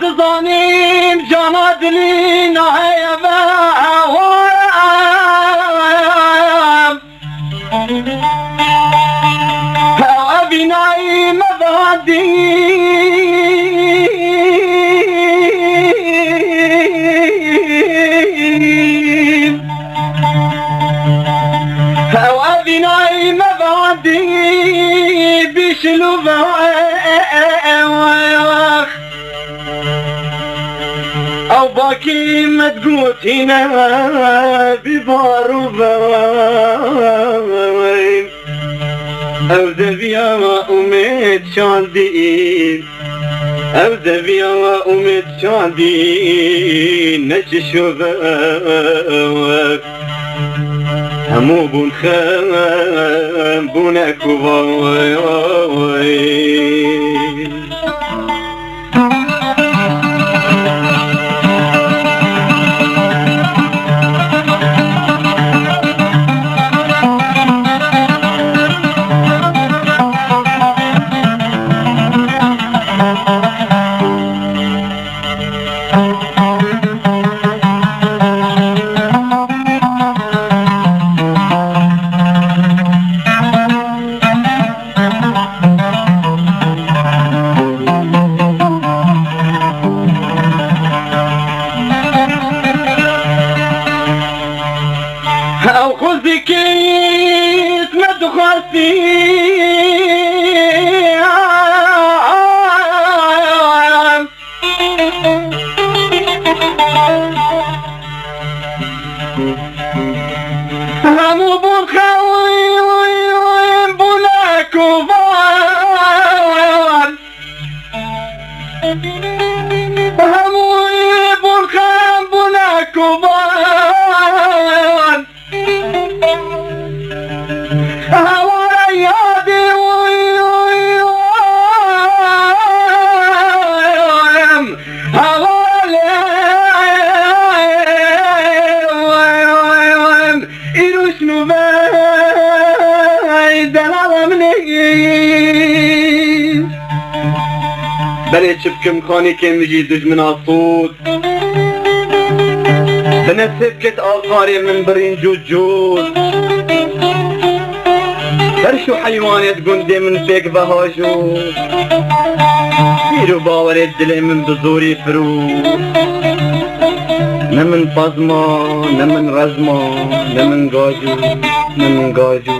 الزانیم جانا دلی نهی و بینایی مبادیم و بینایی مبادیم بشلو او باكي ما تقوتينا ببارو بوين او دبيا وامت شاندين او دبيا وامت شاندين نجشو بوك همو بون خام بونكو بوين او خذي كيس ما تخاصي همو بخوي بولاك وبار همو بخوي بولاك وبار بلي شبكم خاني كان يجي دجمن الصوت بنسبكت آقاري من برين جوجود برشو حيوانات قندي من فيك بهاجود بيرو باور الدلي من بزوري فروت نمن فازما نمن رزما نمن قاجو نمن قاجو